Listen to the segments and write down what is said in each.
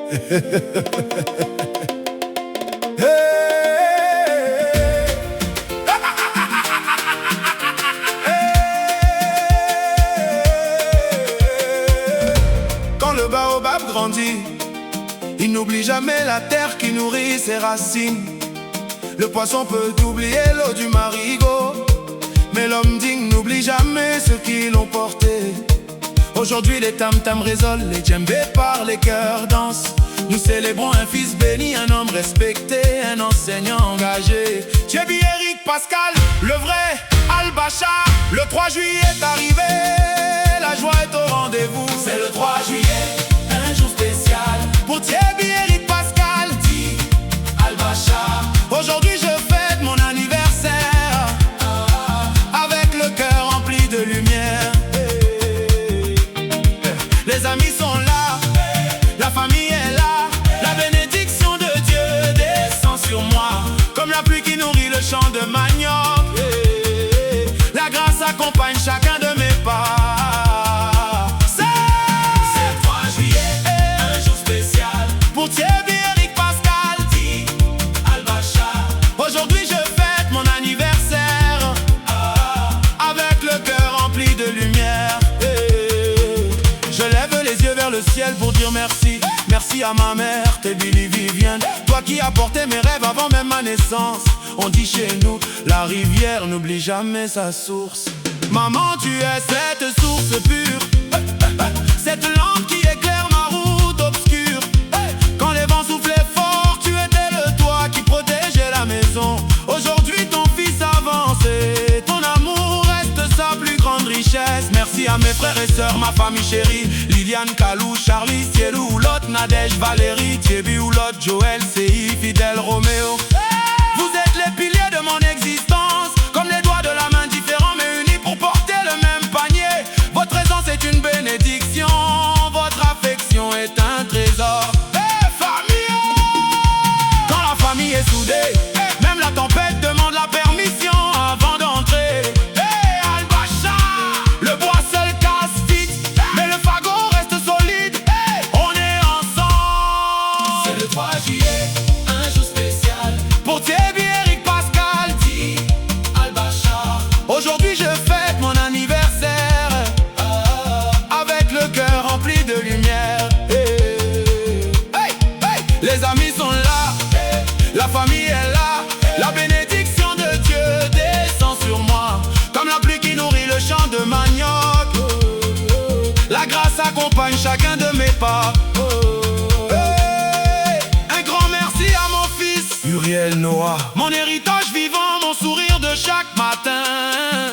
Quand le baobab grandit, il n'oublie jamais la terre qui nourrit ses racines. Le poisson peut oublier l'eau du marigot, mais l'homme digne n'oublie jamais ceux qui l'ont porté. Aujourd'hui les tam-tams résonnent, les djembés par les cœurs dansent. Nous célébrons un fils béni, un homme respecté, un enseignant engagé. Thierry Eric Pascal, le vrai Al-Bachar. Le 3 juillet est arrivé, la joie est au rendez-vous. C'est le 3 juillet, un jour spécial pour Thierry Eric Pascal, dit Al-Bachar. Aujourd'hui je fête mon anniversaire avec le cœur rempli de lumière. Les amis sont là, la famille est là, la bénédiction de Dieu descend sur moi comme la pluie qui nourrit le champ de manioc. La grâce accompagne chacun de mes pas. C'est le 3 juillet, un jour spécial pour Thierry Eric Pascal, dit Al-Bachar. Aujourd'hui je fête mon anniversaire avec le cœur rempli de lumière. Je lève les yeux vers le ciel pour dire merci. Merci à ma mère, t'es Billy Vivienne, toi qui as porté mes rêves avant même ma naissance. On dit chez nous, la rivière n'oublie jamais sa source. Maman, tu es cette source pure, cette lampe qui éclaire ma route obscure. Quand les vents soufflaient fort, tu étais le toit qui protégeait la maison. Aujourd'hui ton fils avance et ton amour reste sa plus grande richesse. Merci à mes frères et sœurs, ma famille chérie, Liliane, Kalou, Charlie, Cielou, Lot, Nadège, Valérie, Thierry, Lot, Joël, Sei, Fidèle, Roméo. Vous êtes les piliers de mon existence, comme les doigts de la main différents mais unis pour porter le même panier. Votre présence est une bénédiction, votre affection est un trésor. Famille! Quand la famille est soudée, même la tempête demande la permission avant d'entrer. Al-Bachar, le bois seul casse vite, mais le fagot reste solide. On est ensemble. C'est le 3 juillet, un jour spécial pour Thierry Eric Pascal, dit Al-Bachar. aujourd'hui je fête mon anniversaire avec le cœur rempli de lumière. Les amis sont là, la famille est là, la bénédiction de Dieu descend sur moi comme la pluie qui nourrit le champ de manioc. La grâce accompagne chacun de mes pas. Un grand merci à mon fils Uriel Noah, mon héritage vivant, mon sourire de chaque matin.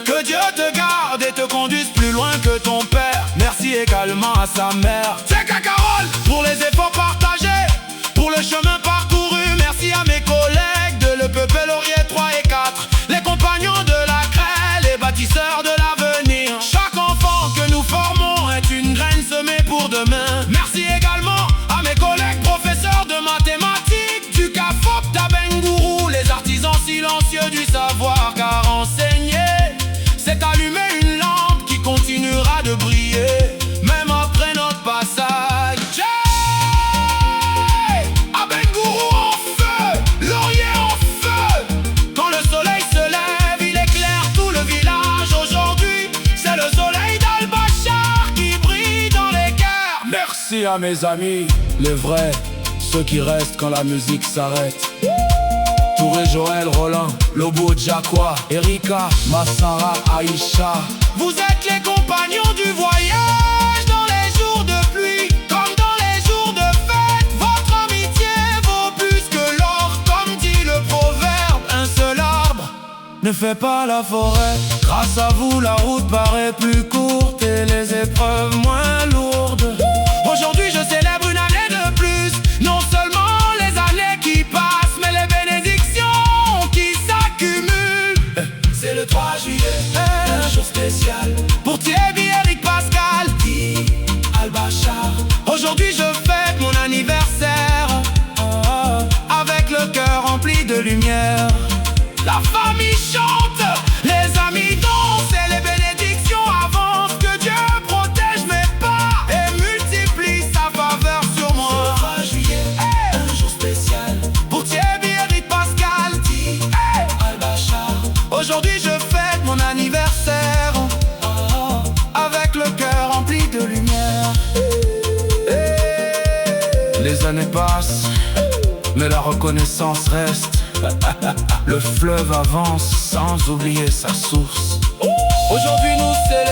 Que Dieu te garde et te conduise plus loin que ton père. Merci également à sa mère, c'est Carole, pour les efforts partagés, pour le chemin parcouru. Merci à mes collègues de l'EPP Laurier 3 et 4, les compagnons de la craie, les bâtisseurs de l'avenir. Chaque enfant que nous formons est une graine semée pour demain. Merci également à mes collègues professeurs de mathématiques du CAFOP d'Abengourou, les artisans silencieux du savoir, car enseigner, c'est allumer une lampe qui continuera de briller même après notre passage. Abengourou en feu, Laurier en feu. Quand le soleil se lève, il éclaire tout le village. Aujourd'hui, c'est le soleil d'Al-Bachar qui brille dans les cœurs. Merci à mes amis, les vrais, ceux qui restent quand la musique s'arrête. Touré, Joël, Roland, Lobo, Jacqua, Erika, Massara, Aïcha. Vous êtes les compagnons du voyage dans les jours de pluie comme dans les jours de fête. Votre amitié vaut plus que l'or, comme dit le proverbe. Un seul arbre ne fait pas la forêt. Grâce à vous, la route paraît plus courte et les épreuves moins lourdes. Aujourd'hui, je célèbre une année de plus. Non seulement les années qui passent, mais les bénédictions qui s'accumulent. C'est le 3 juillet, un jour spécial pour Thierry Eric Pascal, dit Al-Bachar. aujourd'hui je fête mon anniversaire avec le cœur rempli de lumière. La famille chante, les amis dansent et les bénédictions avancent. Que Dieu protège mes pas. années passent, mais la reconnaissance reste. Le fleuve avance sans oublier sa source. Aujourd'hui nous célébrons